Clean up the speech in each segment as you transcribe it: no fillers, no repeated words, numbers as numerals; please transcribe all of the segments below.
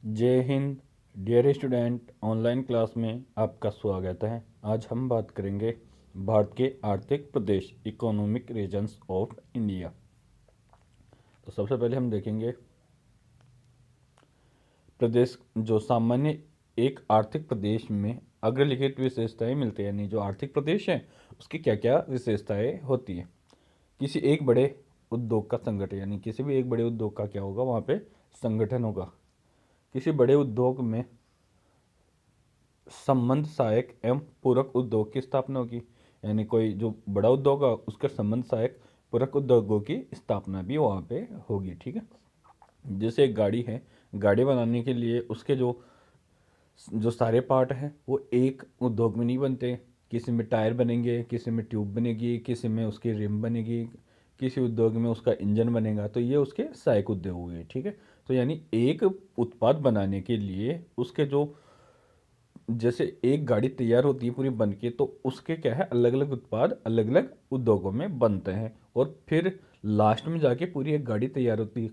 जय हिंद। Dear student, online class में आपका स्वागत है। आज हम बात करेंगे भारत के आर्थिक प्रदेश, इकोनॉमिक रीजन्स ऑफ इंडिया। तो सबसे पहले हम देखेंगे प्रदेश। जो सामान्य एक आर्थिक प्रदेश में अग्रलिखित विशेषताएं मिलती है, यानी जो आर्थिक प्रदेश है उसकी क्या क्या विशेषताएं होती है। किसी एक बड़े उद्योग का संगठन, यानी किसी भी एक बड़े उद्योग का क्या होगा, वहाँ पे संगठन होगा। किसी बड़े उद्योग में संबंध सहायक एवं पूरक उद्योग की स्थापना होगी, यानी कोई जो बड़ा उद्योग है उसके संबंध सहायक पूरक उद्योगों की स्थापना भी वहाँ पे होगी। ठीक है। जैसे एक गाड़ी है, गाड़ी बनाने के लिए उसके जो जो सारे पार्ट हैं वो एक उद्योग में नहीं बनते। किसी में टायर बनेंगे, किसी में ट्यूब बनेगी, किसी में उसकी रिम बनेगी, किसी उद्योग में उसका इंजन बनेगा। तो ये उसके सहायक उद्योग हुए। ठीक है। तो यानी एक उत्पाद बनाने के लिए उसके जो, जैसे एक गाड़ी तैयार होती है पूरी बन के, तो उसके क्या है, अलग अलग उत्पाद अलग अलग उद्योगों में बनते हैं और फिर लास्ट में जाके पूरी एक गाड़ी तैयार होती है।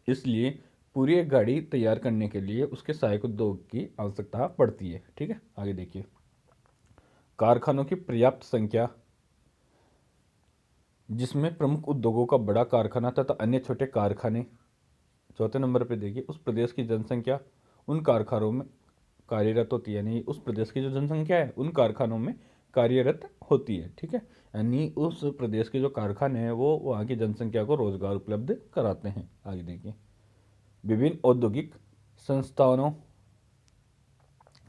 इसलिए पूरी एक गाड़ी तैयार करने के लिए उसके सहायक उद्योग की आवश्यकता पड़ती है। ठीक है। आगे देखिए, कारखानों की पर्याप्त संख्या, जिसमें प्रमुख उद्योगों का बड़ा कारखाना तथा अन्य छोटे कारखाने। चौथे नंबर पे देखिए, उस प्रदेश की जनसंख्या उन कारखानों में कार्यरत होती है, यानी उस प्रदेश की जो जनसंख्या है उन कारखानों में कार्यरत होती है। ठीक है। यानी उस प्रदेश के जो कारखाने हैं वो वहाँ की जनसंख्या को रोजगार उपलब्ध कराते हैं। आगे देखिए, विभिन्न औद्योगिक संस्थानों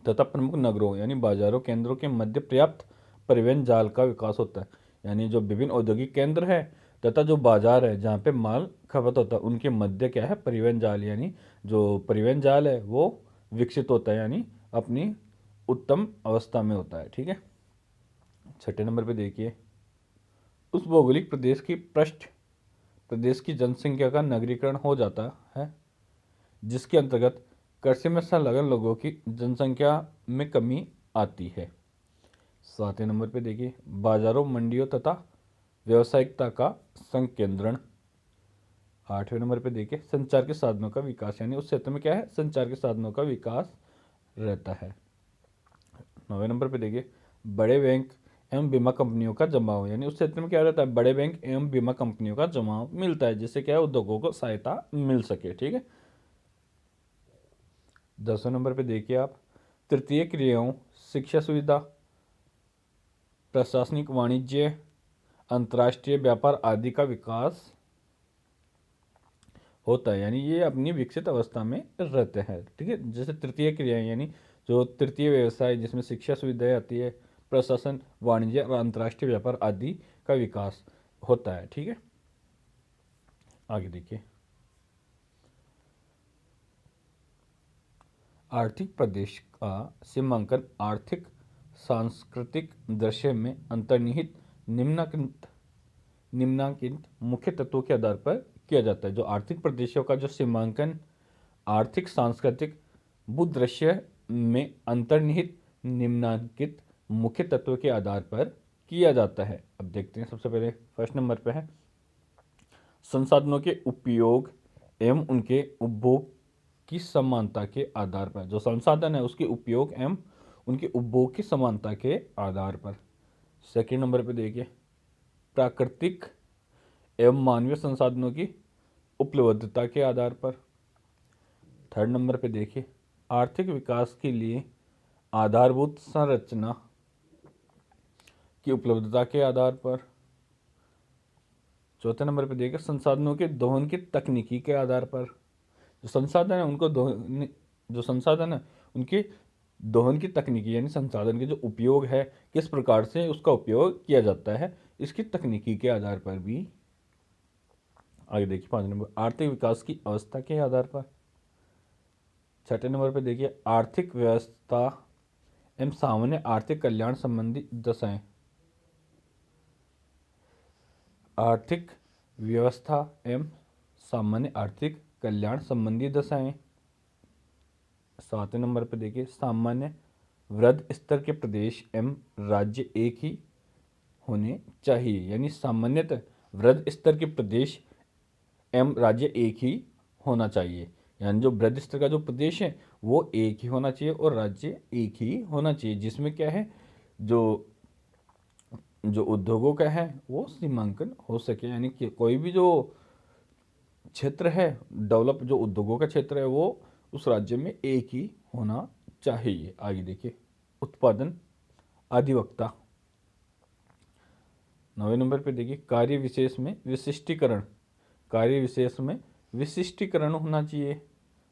तथा प्रमुख नगरों यानी बाजारों केंद्रों के मध्य पर्याप्त परिवहन जाल का विकास होता है। यानी जो विभिन्न औद्योगिक केंद्र है तथा जो बाजार है जहाँ पे माल खपत होता है उनके मध्य क्या है, परिवहन जाल, यानी जो परिवहन जाल है वो विकसित होता है, यानी अपनी उत्तम अवस्था में होता है। ठीक है। छठे नंबर पे देखिए, उस भौगोलिक प्रदेश की पृष्ठ प्रदेश की जनसंख्या का नगरीकरण हो जाता है, जिसके अंतर्गत कृषि में संलग्न लोगों की जनसंख्या में कमी आती है। सातवें नंबर पे देखिए, बाजारों मंडियों तथा व्यावसायिकता का संकेंद्रण। आठवें नंबर पे देखिए, संचार के साधनों का विकास, यानी उस क्षेत्र में क्या है, संचार के साधनों का विकास रहता है। नौवें नंबर पे देखिए, बड़े बैंक एवं बीमा कंपनियों का जमाव, यानी उस क्षेत्र में क्या रहता है, बड़े बैंक एवं बीमा कंपनियों का जमाव मिलता है, जिससे क्या है, उद्योगों को सहायता मिल सके। ठीक है। 10वें नंबर पे देखिए आप, तृतीय क्रियाओं, शिक्षा सुविधा, प्रशासनिक, वाणिज्य, अंतर्राष्ट्रीय व्यापार आदि का विकास होता है, यानी ये अपनी विकसित अवस्था में रहते हैं। ठीक है। जैसे तृतीय क्रियाएं, यानी जो तृतीय व्यवसाय जिसमें शिक्षा सुविधाएं आती है, प्रशासन, वाणिज्य और अंतर्राष्ट्रीय व्यापार आदि का विकास होता है। ठीक है। आगे देखिए, आर्थिक प्रदेश का सीमांकन आर्थिक सांस्कृतिक दृश्य में अंतर्निहित निम्नांकित निम्नांकित मुख्य तत्वों के आधार पर किया जाता है। जो आर्थिक प्रदेशों का जो सीमांकन आर्थिक सांस्कृतिक भूदृश्य में अंतर्निहित निम्नांकित मुख्य तत्वों के आधार पर किया जाता है। अब देखते हैं, सबसे पहले फर्स्ट नंबर पे है संसाधनों के उपयोग एवं उनके उपभोग की समानता के आधार पर। जो संसाधन है उसके उपयोग एवं उनके उपभोग की समानता के आधार पर। सेकंड नंबर पे देखिए, प्राकृतिक एवं मानवीय संसाधनों की उपलब्धता के आधार पर। थर्ड नंबर पे देखिए, आर्थिक विकास के लिए आधारभूत संरचना की उपलब्धता के आधार पर। चौथे नंबर पे देखिए, संसाधनों के दोहन की तकनीकी के आधार पर। जो संसाधन है उनको दोहन जो संसाधन है उनके दोहन की तकनीकी, यानी संसाधन के जो उपयोग है किस प्रकार से उसका उपयोग किया जाता है, इसकी तकनीकी के आधार पर भी। आगे देखिए, 5 नंबर, आर्थिक विकास की अवस्था के आधार पर। छठे नंबर पर देखिए, आर्थिक व्यवस्था एवं सामान्य आर्थिक कल्याण संबंधी दशाएं। आर्थिक व्यवस्था एवं सामान्य आर्थिक कल्याण संबंधी दशाएं। सातवें नंबर पर देखिए, सामान्य वृद्धि स्तर के प्रदेश एवं राज्य एक ही होने चाहिए, यानी सामान्यतः वृद्धि स्तर के प्रदेश एवं राज्य एक ही होना चाहिए। यानी जो बृहद स्तर का जो प्रदेश है वो एक ही होना चाहिए और राज्य एक ही होना चाहिए, जिसमें क्या है, जो जो उद्योगों का है वो सीमांकन हो सके, यानी कि कोई भी जो क्षेत्र है, डेवलप जो उद्योगों का क्षेत्र है, वो उस राज्य में एक ही होना चाहिए। आगे देखिए, उत्पादन अधिवक्ता। 9वें नंबर पे देखिए, कार्य विशेष में विशिष्टीकरण। कार्य विशेष में विशिष्टीकरण होना चाहिए।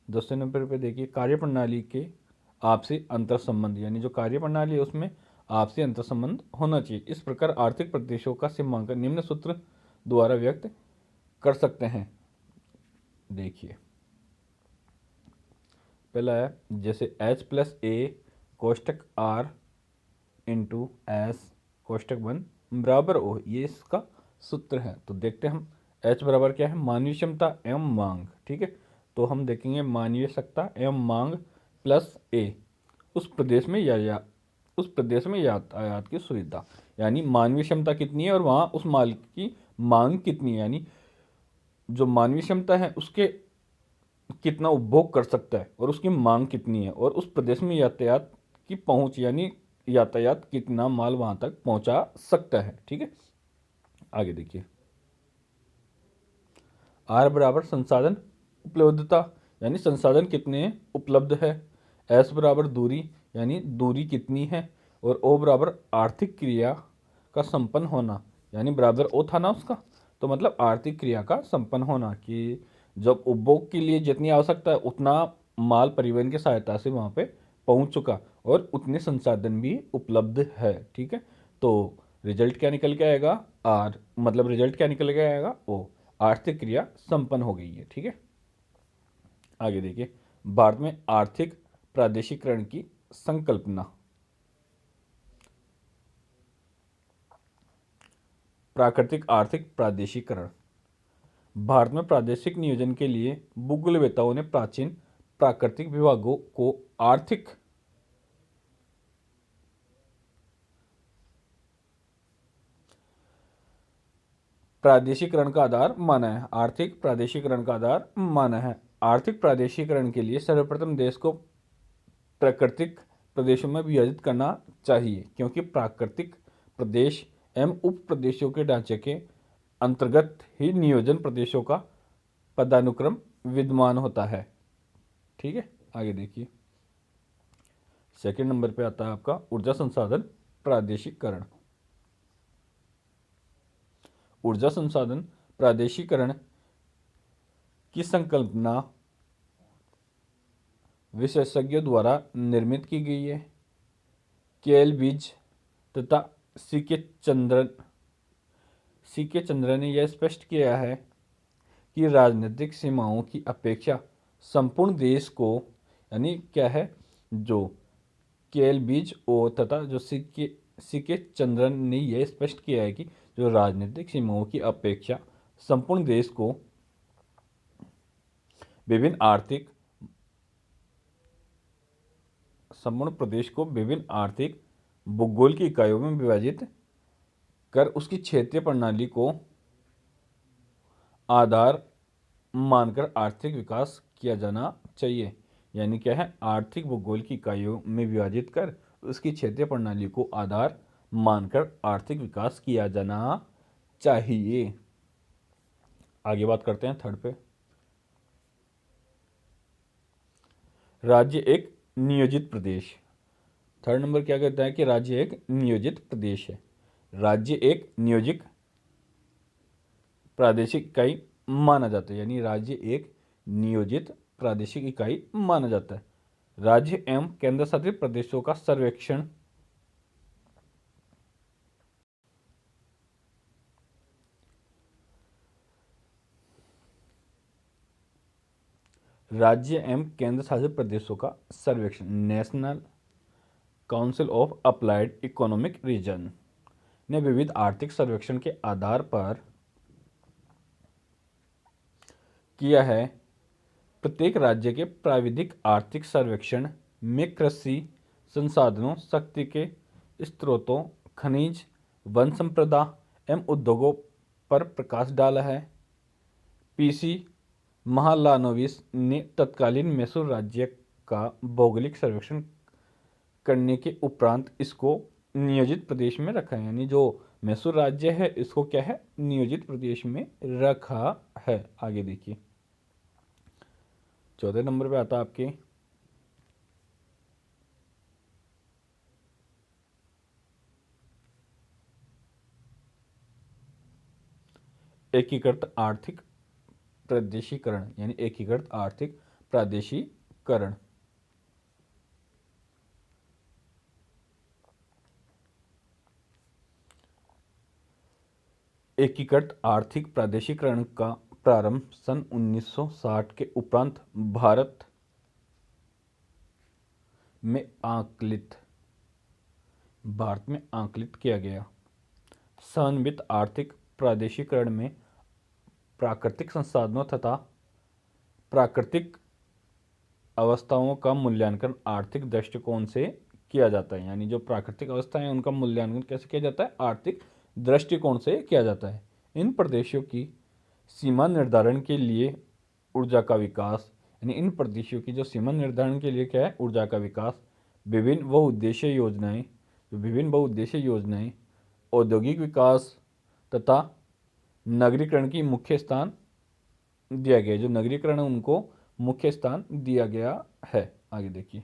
10वें नंबर पे देखिए, कार्यप्रणाली के आपसी अंतर संबंध, यानी जो कार्यप्रणाली है उसमें आपसी अंतर संबंध होना चाहिए। इस प्रकार आर्थिक प्रदेशों का सीमांकन निम्न सूत्र द्वारा व्यक्त कर सकते हैं। देखिए, पहला है जैसे H+A कोष्टक R इंटू एस कोष्टक 1 बराबर O, ये इसका सूत्र है। तो देखते हैं हम, H बराबर क्या है, मानवीय क्षमता एवं मांग, ठीक है। तो हम देखेंगे मानवीय क्षमता एवं मांग प्लस A, उस प्रदेश में उस प्रदेश में यातायात की सुविधा, यानी मानवीय क्षमता कितनी है और वहाँ उस माल की मांग कितनी है, यानी जो मानवीय क्षमता है उसके कितना उपभोग कर सकता है और उसकी मांग कितनी है, और उस प्रदेश में यातायात की पहुंच, यानी यातायात कितना माल वहां तक पहुंचा सकता है, ठीक है। आगे देखिए, आर बराबर संसाधन उपलब्धता, यानी संसाधन कितने उपलब्ध है। एस बराबर दूरी, यानी दूरी कितनी है। और ओ बराबर आर्थिक क्रिया का संपन्न होना, यानी बराबर ओ था ना उसका, तो मतलब आर्थिक क्रिया का संपन्न होना, कि जब उपभोग के लिए जितनी आवश्यकता है उतना माल परिवहन की सहायता से वहाँ पे पहुँच चुका और उतने संसाधन भी उपलब्ध है, ठीक है। तो रिजल्ट क्या निकल के आएगा, आर, मतलब रिजल्ट क्या निकल के आएगा, ओ, आर्थिक क्रिया संपन्न हो गई है, ठीक है। आगे देखिए, भारत में आर्थिक प्रादेशिकरण की संकल्पना। प्राकृतिक आर्थिक प्रादेशिकरण। भारत में प्रादेशिक नियोजन के लिए भूगोलवेत्ताओं ने प्राचीन प्राकृतिक विभागों को आर्थिक प्रादेशिकरण का आधार माना है। आर्थिक प्रादेशिकरण का आधार माना है। आर्थिक प्रादेशिकरण के लिए सर्वप्रथम देश को प्राकृतिक प्रदेशों में विभाजित करना चाहिए, क्योंकि प्राकृतिक प्रदेश एवं उप प्रदेशों के ढांचे के अंतर्गत ही नियोजन प्रदेशों का पदानुक्रम विद्यमान होता है, ठीक है। आगे देखिए, 2nd नंबर पे आता है आपका ऊर्जा संसाधन प्रादेशिकरण। ऊर्जा संसाधन प्रादेशिकरण की संकल्पना विशेषज्ञों द्वारा निर्मित की गई है। केएल तथा सी के चंद्रन ने यह स्पष्ट किया है कि राजनीतिक सीमाओं की अपेक्षा संपूर्ण देश को, यानी क्या है, जो केएल ओ तथा जो सी के चंद्रन ने यह स्पष्ट किया है कि जो राजनीतिक सीमाओं की अपेक्षा संपूर्ण देश को विभिन्न आर्थिक संपूर्ण प्रदेश को विभिन्न आर्थिक भूगोल की इकाइयों में विभाजित कर उसकी क्षेत्रीय प्रणाली को आधार मानकर आर्थिक विकास किया जाना चाहिए। यानी क्या है, आर्थिक भूगोल की इकाइयों में विभाजित कर उसकी क्षेत्रीय प्रणाली को आधार मानकर आर्थिक विकास किया जाना चाहिए। आगे बात करते हैं 3rd पे, राज्य एक नियोजित प्रदेश। 3rd नंबर क्या कहता है कि राज्य एक नियोजित प्रदेश है। राज्य एक नियोजित प्रादेशिक इकाई माना जाता है, यानी राज्य एक नियोजित प्रादेशिक इकाई माना जाता है। राज्य एवं केंद्र शासित प्रदेशों का सर्वेक्षण राज्य एवं केंद्र शासित प्रदेशों का सर्वेक्षण National Council of Applied Economic Research ने विविध आर्थिक सर्वेक्षण के आधार पर किया है। प्रत्येक राज्य के प्राविधिक आर्थिक सर्वेक्षण में कृषि संसाधनों, शक्ति के स्रोतों, खनिज, वन संपदा एवं उद्योगों पर प्रकाश डाला है। पीसी महालानोबिस ने तत्कालीन मैसूर राज्य का भौगोलिक सर्वेक्षण करने के उपरांत इसको नियोजित प्रदेश में रखा है। यानी जो मैसूर राज्य है इसको क्या है, नियोजित प्रदेश में रखा है। आगे देखिए, चौथे नंबर पे आता है आपके एकीकृत आर्थिक प्रादेशिकरण, यानी एकीकृत आर्थिक प्रादेशिकरण। एकीकृत आर्थिक प्रादेशिकरण का प्रारंभ सन 1960 के उपरांत भारत में आंकलित किया गया। समन्वित आर्थिक प्रादेशिकरण में प्राकृतिक संसाधनों तथा प्राकृतिक अवस्थाओं का मूल्यांकन आर्थिक दृष्टिकोण से किया जाता है। यानी जो प्राकृतिक अवस्थाएं हैं उनका मूल्यांकन कैसे किया जाता है, आर्थिक दृष्टिकोण से किया जाता है। इन प्रदेशों की सीमा निर्धारण के लिए ऊर्जा का विकास, यानी इन प्रदेशों की जो सीमा निर्धारण के लिए क्या है, ऊर्जा का विकास, विभिन्न बहुउद्देशीय योजनाएं, औद्योगिक विकास तथा नगरीकरण की मुख्य स्थान दिया गया। जो नगरीकरण है उनको मुख्य स्थान दिया गया है। आगे देखिए,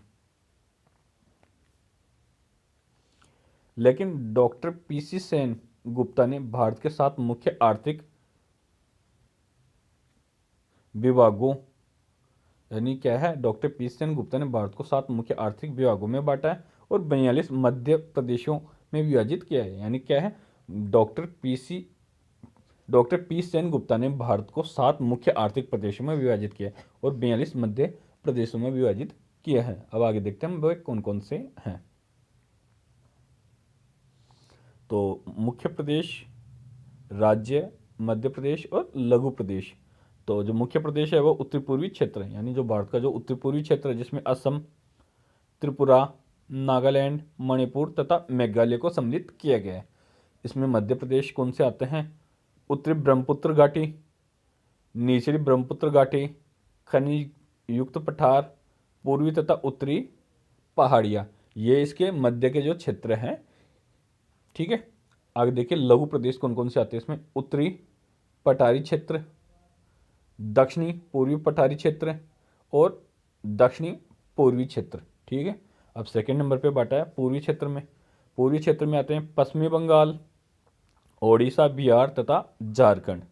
लेकिन डॉक्टर पीसी सेन गुप्ता ने भारत के 7 मुख्य आर्थिक विभागों, यानी क्या है, डॉक्टर पीसी सेन गुप्ता ने भारत को 7 मुख्य आर्थिक विभागों में बांटा है और 42 मध्य प्रदेशों में विभाजित किया है। यानी क्या है, डॉक्टर पी सेन गुप्ता ने भारत को 7 मुख्य आर्थिक प्रदेशों में विभाजित किया है और 42 मध्य प्रदेशों में विभाजित किया है। अब आगे देखते हैं वो कौन कौन से हैं। तो मुख्य प्रदेश, राज्य, मध्य प्रदेश और लघु प्रदेश। तो जो मुख्य प्रदेश है वो उत्तर पूर्वी क्षेत्र है, यानी जो भारत का जो उत्तर पूर्वी क्षेत्र है जिसमें असम, त्रिपुरा, नागालैंड, मणिपुर तथा मेघालय को सम्मिलित किया गया है। इसमें मध्य प्रदेश कौन से आते हैं, उत्तरी ब्रह्मपुत्र घाटी, निचली ब्रह्मपुत्र घाटी, खनिज युक्त पठार, पूर्वी तथा उत्तरी पहाड़ियाँ, ये इसके मध्य के जो क्षेत्र हैं। ठीक है, आगे देखिए लघु प्रदेश कौन कौन से आते हैं। इसमें उत्तरी पठारी क्षेत्र, दक्षिणी पूर्वी पठारी क्षेत्र और दक्षिणी पूर्वी क्षेत्र। ठीक है, अब सेकंड नंबर पे बांटा है पूर्वी क्षेत्र में। पूर्वी क्षेत्र में आते हैं पश्चिमी बंगाल, ओडिशा, बिहार तथा झारखंड।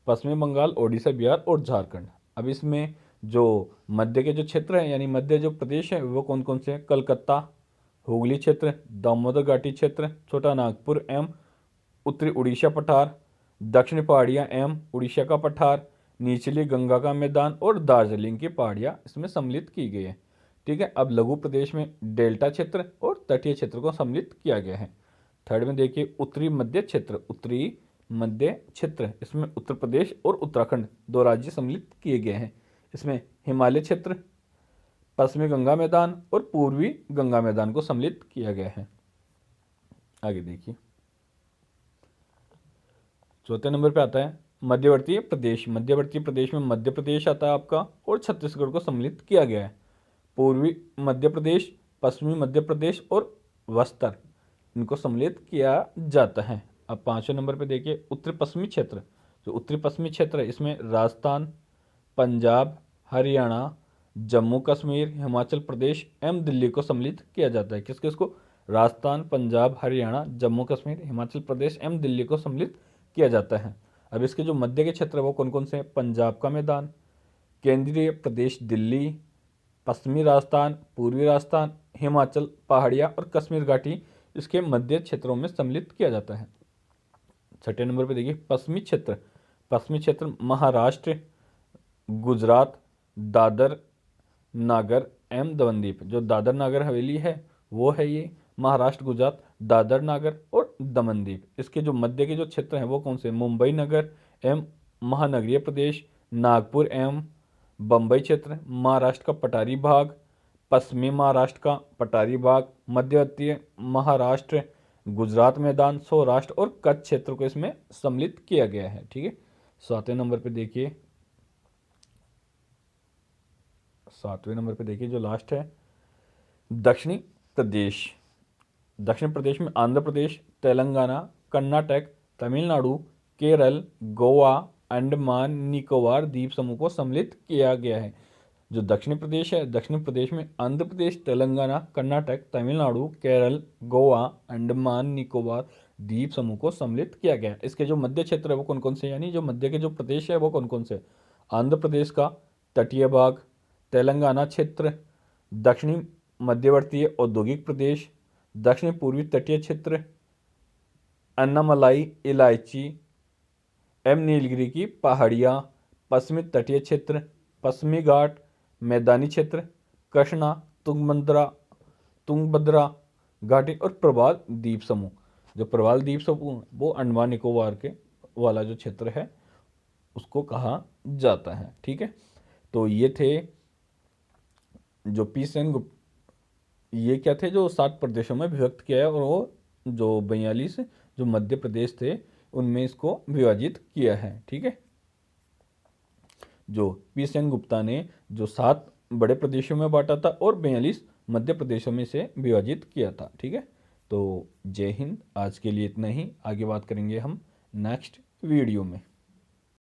पश्चिमी बंगाल, ओडिशा, बिहार और झारखंड। अब इसमें जो मध्य के जो क्षेत्र हैं, यानी मध्य जो प्रदेश है वो कौन कौन से हैं, कलकत्ता, हुगली क्षेत्र, दामोदर घाटी क्षेत्र, छोटा नागपुर एवं उत्तरी उड़ीसा पठार, दक्षिणी पहाड़ियाँ एवं उड़ीसा का पठार, निचली गंगा का मैदान और दार्जिलिंग की पहाड़ियाँ इसमें सम्मिलित की गई है। ठीक है, अब लघु प्रदेश में डेल्टा क्षेत्र और तटीय क्षेत्र को सम्मिलित किया गया है। थर्ड में देखिए उत्तरी मध्य क्षेत्र, उत्तरी मध्य क्षेत्र, इसमें उत्तर प्रदेश और उत्तराखंड 2 राज्य सम्मिलित किए गए हैं। इसमें हिमालय क्षेत्र, पश्चिमी गंगा मैदान और पूर्वी गंगा मैदान को सम्मिलित किया गया है। आगे देखिए, चौथे नंबर पे आता है मध्यवर्ती प्रदेश। मध्यवर्ती प्रदेश में मध्य प्रदेश आता है आपका और छत्तीसगढ़ को सम्मिलित किया गया है। पूर्वी मध्य प्रदेश, पश्चिमी मध्य प्रदेश और बस्तर, इनको सम्मिलित किया जाता है। अब 5वें नंबर पे देखिए उत्तर पश्चिमी क्षेत्र। जो उत्तरी पश्चिमी क्षेत्र है इसमें राजस्थान, पंजाब, हरियाणा, जम्मू कश्मीर, हिमाचल प्रदेश एवं दिल्ली को सम्मिलित किया जाता है। किस किस को, राजस्थान, पंजाब, हरियाणा, जम्मू कश्मीर, हिमाचल प्रदेश एवं दिल्ली को सम्मिलित किया जाता है। अब इसके जो मध्य के क्षेत्र है वो कौन कौन से हैं, पंजाब का मैदान, केंद्रीय प्रदेश दिल्ली, पश्चिमी राजस्थान, पूर्वी राजस्थान, हिमाचल पहाड़ियाँ और कश्मीर घाटी इसके मध्य क्षेत्रों में सम्मिलित किया जाता है। छठे नंबर पे देखिए पश्चिमी क्षेत्र। पश्चिमी क्षेत्र महाराष्ट्र, गुजरात, दादर नागर एवं दमनदीप। जो दादर नागर हवेली है वो है ये महाराष्ट्र, गुजरात, दादर नागर और दमनदीप। इसके जो मध्य के जो क्षेत्र हैं वो कौन से, मुंबई नगर एवं महानगरीय प्रदेश, नागपुर एवं बम्बई क्षेत्र, महाराष्ट्र का पठारी भाग, पश्चिमी महाराष्ट्र का पठारी भाग, मध्यवर्ती महाराष्ट्र, गुजरात मैदान, सौराष्ट्र और कच्छ क्षेत्र को इसमें सम्मिलित किया गया है। ठीक है, 7वें नंबर पे देखिए 7वें नंबर पे देखिए जो लास्ट है, दक्षिणी प्रदेश। दक्षिण प्रदेश में आंध्र प्रदेश, तेलंगाना, कर्नाटक, तमिलनाडु, केरल, गोवा, अंडमान निकोबार द्वीप समूह को सम्मिलित किया गया है। जो दक्षिणी प्रदेश है, दक्षिण प्रदेश में आंध्र प्रदेश, तेलंगाना, कर्नाटक, तमिलनाडु, केरल, गोवा, अंडमान निकोबार द्वीप समूह को सम्मिलित किया गया है। इसके जो मध्य क्षेत्र है वो कौन कौन से, यानी जो मध्य के जो प्रदेश है वो कौन कौन से, आंध्र प्रदेश का तटीय भाग, तेलंगाना क्षेत्र, दक्षिणी मध्यवर्तीय औद्योगिक प्रदेश, दक्षिण पूर्वी तटीय क्षेत्र, अन्नामलाई इलायची, नीलगिरी की पहाड़ियाँ, पश्चिमी तटीय क्षेत्र, पश्चिमी घाट, मैदानी क्षेत्र, कृष्णा, तुंगभद्रा घाटी और प्रवाल द्वीप समूह। जो प्रवाल द्वीप समूह वो अंडमान निकोबार के वाला जो क्षेत्र है उसको कहा जाता है। ठीक है, तो ये थे जो पी सेन गुप्ता, ये क्या थे जो 7 प्रदेशों में विभक्त किया है, और वो जो 42 जो मध्य प्रदेश थे उनमें इसको विभाजित किया है। ठीक है, जो पी सेन गुप्ता ने जो 7 बड़े प्रदेशों में बांटा था और 42 मध्य प्रदेशों में से विभाजित किया था। ठीक है, तो जय हिंद। आज के लिए इतना ही, आगे बात करेंगे हम नेक्स्ट वीडियो में।